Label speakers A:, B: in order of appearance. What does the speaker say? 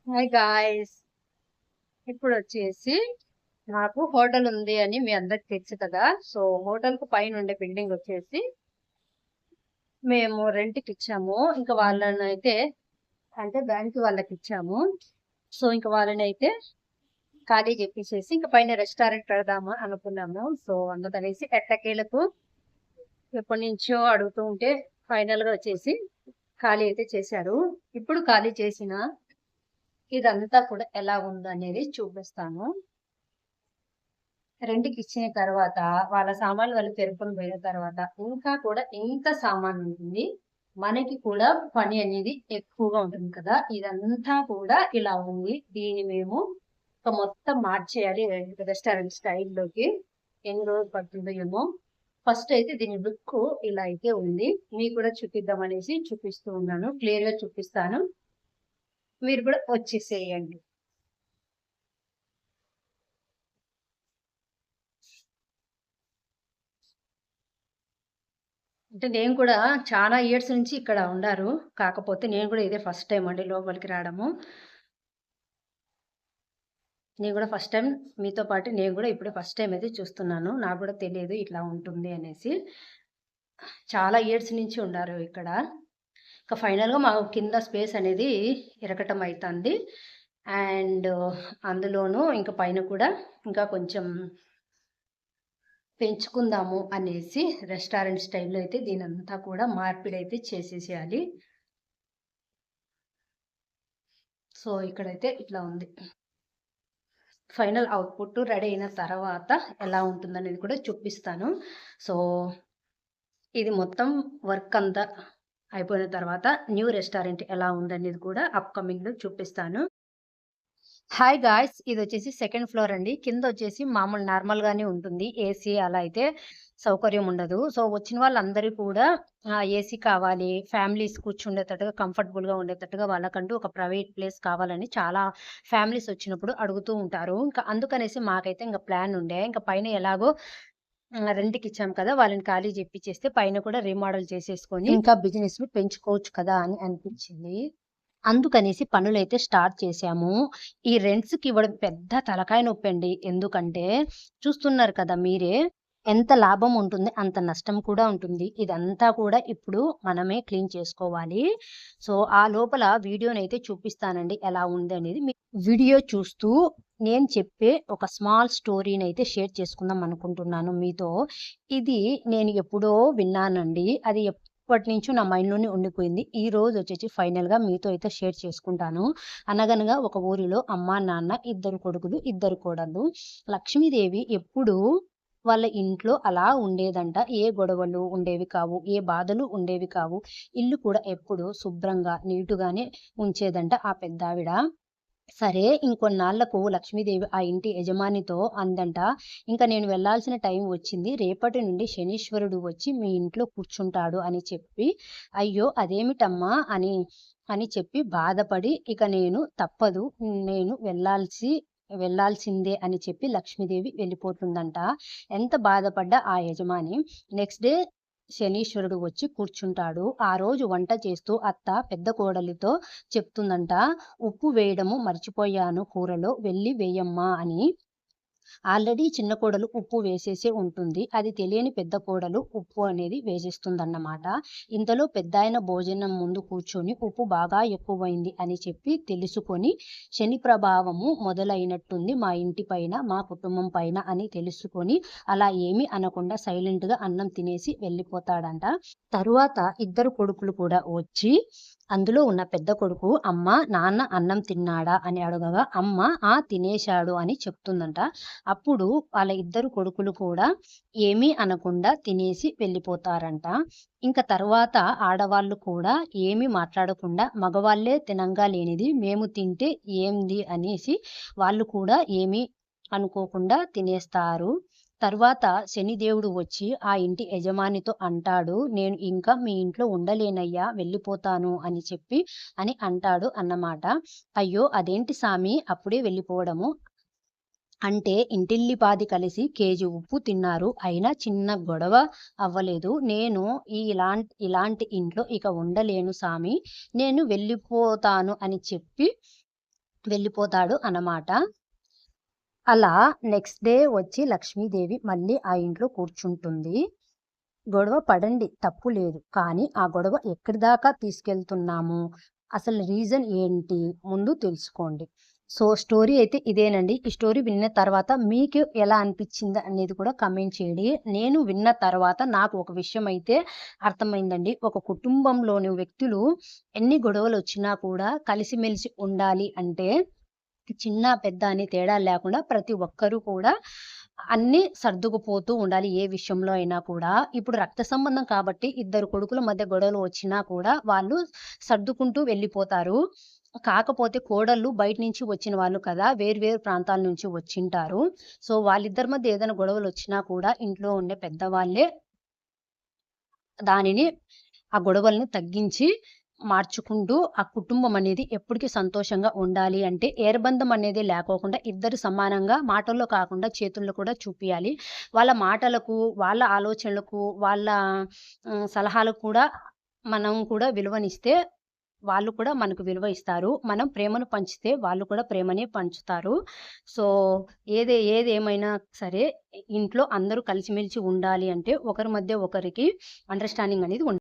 A: Hi guys. ఇప్పుడు వచ్చేసి నాకు హోటల్ ఉంది అని మీ అందరికి తెలుసు కదా. సో హోటల్ కు పైన ఉండే బిల్డింగ్ వచ్చేసి మేము రెంట్ కి ఇచ్చాము. ఇంకా వాళ్ళని అయితే అంటే బ్యాంక్ వాళ్ళకి ఇచ్చాము. సో ఇంకా వాళ్ళని అయితే ఖాళీ చెప్పేసేసి ఇంకా పైన రెస్టారెంట్ పెడదాము అనుకున్నాము. సో అందుకనేసి ఎట్టకేలకు ఎప్పటి నుంచో అడుగుతూ ఉంటే ఫైనల్ గా వచ్చేసి ఖాళీ అయితే చేశారు. ఇప్పుడు ఖాళీ చేసిన ఇదంతా కూడా ఎలా ఉందో అనేది చూపిస్తాను. రెంట్‌కి ఇచ్చిన తర్వాత వాళ్ళ సామాన్లు వాళ్ళు పెరుక్కొని పోయిన తర్వాత ఇంకా కూడా ఎంత సామాన్ ఉంటుంది. మనకి కూడా పని అనేది ఎక్కువగా ఉంటుంది కదా. ఇదంతా కూడా ఇలా ఉంది. దీన్ని మేము మొత్తం మార్చేయాలి రెస్టారెంట్ స్టైల్‌లోకి. ఎన్ని రోజులు పడుతుందో ఏమో. ఫస్ట్ అయితే దీని లుక్ ఇలా అయితే ఉంది. మీకు కూడా చూపిద్దాం అనేసి చూపిస్తూ ఉన్నాను. క్లియర్‌గా చూపిస్తాను. మీరు కూడా వచ్చేసేయండి. అంటే నేను కూడా చాలా ఇయర్స్ నుంచి ఇక్కడ ఉండారు. కాకపోతే నేను కూడా ఇదే ఫస్ట్ టైమ్ అండి లోపలికి రావడము. నేను కూడా ఫస్ట్ టైమ్ మీతో పాటు నేను కూడా ఇప్పుడే ఫస్ట్ టైమ్ అయితే చూస్తున్నాను. నాకు కూడా తెలియదు ఇట్లా ఉంటుంది అనేసి. చాలా ఇయర్స్ నుంచి ఉండారు ఇక్కడ. ఇక ఫైనల్‌గా మాకు కింద స్పేస్ అనేది ఇరకటం అయితంది. అండ్ అందులోనూ ఇంకా పైన కూడా ఇంకా కొంచెం పెంచుకుందాము అనేసి రెస్టారెంట్ స్టైల్‌లో అయితే దీనంతా కూడా మార్పిడైతే చేసేసేయాలి. సో ఇక్కడైతే ఇట్లా ఉంది. ఫైనల్ అవుట్‌పుట్ రెడీ అయిన తర్వాత ఎలా ఉంటుందనేది కూడా చూపిస్తాను. సో ఇది మొత్తం వర్క్ అంతా అయిపోయిన తర్వాత న్యూ రెస్టారెంట్ ఎలా ఉందనేది కూడా అప్‌కమింగ్‌లో చూపిస్తాను. Hi guys! ఇదొచ్చేసి సెకండ్ ఫ్లోర్ అండి. కిందొచ్చేసి మామూలు నార్మల్‌గానే ఉంటుంది. ఏసీ అలా అయితే సౌకర్యం ఉండదు. సో, వచ్చిన వాళ్ళందరూ కూడా ఏసీ కావాలి, ఫ్యామిలీస్ కూర్చుండేటట్టుగా, కంఫర్టబుల్‌గా ఉండేటట్టుగా వాళ్ళకంటూ ఒక ప్రైవేట్ ప్లేస్ కావాలని చాలా ఫ్యామిలీస్ వచ్చినప్పుడు అడుగుతూ ఉంటారు. ఇంకా అందుకనేసి మాకైతే ఇంక ప్లాన్ ఉండే. ఇంక పైన ఎలాగో రెంట్‌కిచ్చాం కదా! వాళ్ళని ఖాళీ జెప్పిచ్చేస్తే పైన కూడా రీమోడల్ చేసేసుకొని ఇంకా బిజినెస్‌ని పెంచుకోవచ్చు కదా! అని అనిపించింది. అందుకనేసి పనులైతే స్టార్ట్ చేశాము. ఈ రెంట్స్‌కి ఇవ్వడం పెద్ద తలకాయ నొప్పండి. ఎందుకంటే చూస్తున్నారు కదా మీరే. ఎంత లాభం ఉంటుంది, అంత నష్టం కూడా ఉంటుంది. ఇదంతా కూడా ఇప్పుడు మనమే క్లీన్ చేసుకోవాలి. సో, ఆ లోపల వీడియోనైతే చూపిస్తానండి ఎలా ఉందనేది. వీడియో చూస్తూ నేను చెప్పే ఒక స్మాల్ స్టోరీనైతే షేర్ చేసుకుందాం అనుకుంటున్నాను మీతో. ఇది నేను ఎప్పుడో విన్నానండి. అది ఎప్పటినుంచో నా మైండ్‌లోనే ఉండిపోయింది. ఈ రోజొచ్చేసి ఫైనల్‌గా మీతో అయితే షేర్ చేసుకుంటాను. అనగనగా ఒక ఊరిలో అమ్మ, నాన్న, ఇద్దరు కొడుకులు, ఇద్దరు కోడళ్ళు. లక్ష్మీదేవి ఎప్పుడూ వాళ్ళ ఇంట్లో అలా ఉండేదంట. ఏ గొడవలు ఉండేవి కావు. ఏ బాధలు ఉండేవి కావు. ఇల్లు కూడా ఎప్పుడూ శుభ్రంగా, నీటుగానే ఉంచేదంట ఆ పెద్దావిడ. సరే ఇంకొన్నాళ్లకు లక్ష్మీదేవి ఆ ఇంటి యజమానితో అందంట, "ఇంక నేను వెళ్ళాల్సిన టైం వచ్చింది. రేపటి నుండి శనీశ్వరుడు వచ్చి మీ ఇంట్లో కూర్చుంటాడు" అని చెప్పి, "అయ్యో! అదేమిటమ్మా" అని చెప్పి బాధపడి, "ఇక నేను తప్పదు. నేను వెళ్ళాల్సిందే" అని చెప్పి లక్ష్మీదేవి వెళ్ళిపోతుందంట. ఎంత బాధపడ్డ ఆ యజమాని నెక్స్ట్ డే శనీశ్వరుడు వచ్చి కూర్చుంటాడు. ఆ రోజు వంట చేస్తూ అత్త పెద్ద కోడలితో చెప్తుందంట, "ఉప్పు వేయడము మర్చిపోయాను కూరలో, వెళ్లి వేయమ్మా" అని. ఆల్రెడీ చిన్న కోడలు ఉప్పు వేసేసే ఉంటుంది. అది తెలియని పెద్ద కోడలు ఉప్పు అనేది వేసేస్తుందన్నమాట. ఇంతలో పెద్దాయన భోజనం ముందు కూర్చొని ఉప్పు బాగా ఎక్కువైంది అని చెప్పి తెలుసుకొని, శని ప్రభావము మొదలైనట్టుంది మా ఇంటి పైన, మా కుటుంబం పైన అని తెలుసుకొని, అలా ఏమీ అనకుండా సైలెంట్‌గా అన్నం తినేసి వెళ్ళిపోతాడంట. తరువాత ఇద్దరు కొడుకులు కూడా వచ్చి అందులో ఉన్న పెద్ద కొడుకు, "అమ్మ, నాన్న అన్నం తిన్నాడా?" అని అడగగా, అమ్మ "ఆ! తినేశాడు" అని చెప్తుందంట. అప్పుడు వాళ్ళ ఇద్దరు కొడుకులు కూడా ఏమీ అనకుండా తినేసి వెళ్ళిపోతారంట. ఇంక తర్వాత ఆడవాళ్ళు కూడా ఏమీ మాట్లాడకుండా మగవాళ్ళే తినంగా లేనిది మేము తింటే ఏంది అనేసి వాళ్ళు కూడా ఏమీ అనుకోకుండా తినేస్తారు. తరువాత శనిదేవుడు వచ్చి ఆ ఇంటి యజమానితో అంటాడు, "నేను ఇంకా మీ ఇంట్లో ఉండలేనయ్యా, వెళ్ళిపోతాను" అని అంటాడు అన్నమాట. "అయ్యో! అదేంటి సామి అప్పుడే వెళ్ళిపోవడము? అంటే ఇంటిల్లిపాది కలిసి కేజీ ఉప్పు తిన్నారు. అయినా చిన్న గొడవ అవ్వలేదు. నేను ఇలాంటి ఇంట్లో ఇక ఉండలేను సామి. నేను వెళ్ళిపోతాను" అని చెప్పి వెళ్ళిపోతాడు అన్నమాట. అలా నెక్స్ట్ డే వచ్చి లక్ష్మీదేవి మళ్ళీ ఆ ఇంట్లో కూర్చుంటుంది. గొడవ పడండి తప్పు లేదు. కానీ ఆ గొడవ ఎక్కడి దాకా తీసుకెళ్తున్నాము? అసలు రీజన్ ఏంటి? ముందు తెలుసుకోండి. సో, స్టోరీ అయితే ఇదేనండి. ఈ స్టోరీ విన్న తర్వాత మీకు ఎలా అనిపిచ్చింది అనేది కూడా కామెంట్ చేయండి. నేను విన్న తర్వాత నాకు ఒక విషయం అయితే అర్థమైందండి. ఒక కుటుంబంలోని వ్యక్తులు ఎన్ని గొడవలొచ్చినా కూడా కలిసిమెలిసి ఉండాలి అంటే చిన్న, పెద్ద అని తేడా లేకుండా ప్రతి ఒక్కరు కూడా అన్నీ సర్దుకుపోతూ ఉండాలి. ఏ విషయంలో అయినా కూడా. ఇప్పుడు రక్త సంబంధం కాబట్టి ఇద్దరు కొడుకుల మధ్య గొడవలు వచ్చినా కూడా వాళ్ళు సర్దుకుంటూ వెళ్ళిపోతారు. కాకపోతే కోడళ్ళు బయట నుంచి వచ్చిన వాళ్ళు కదా! వేరు వేరు ప్రాంతాల నుంచి వచ్చింటారు. సో, వాళ్ళిద్దరి మధ్య ఏదైనా గొడవలొచ్చినా కూడా ఇంట్లో ఉండే పెద్దవాళ్ళే దానిని ఆ గొడవల్ని తగ్గించి మార్చుకుంటూ ఆ కుటుంబం అనేది ఎప్పటికి సంతోషంగా ఉండాలి అంటే ఏర్బంధం అనేది లేకోకుండా ఇద్దరు సమానంగా మాటల్లో కాకుండా చేతుల్లో కూడా చూపియాలి. వాళ్ళ మాటలకు, వాళ్ళ ఆలోచనలకు, వాళ్ళ సలహాలకు కూడా మనం కూడా విలువనిస్తే వాళ్ళు కూడా మనకు విలువ ఇస్తారు. మనం ప్రేమను పంచితే వాళ్ళు కూడా ప్రేమనే పంచుతారు. సో, ఏదేమైనా సరే ఇంట్లో అందరూ కలిసిమెలిసి ఉండాలి అంటే ఒకరి మధ్య ఒకరికి అండర్‌స్టాండింగ్ అనేది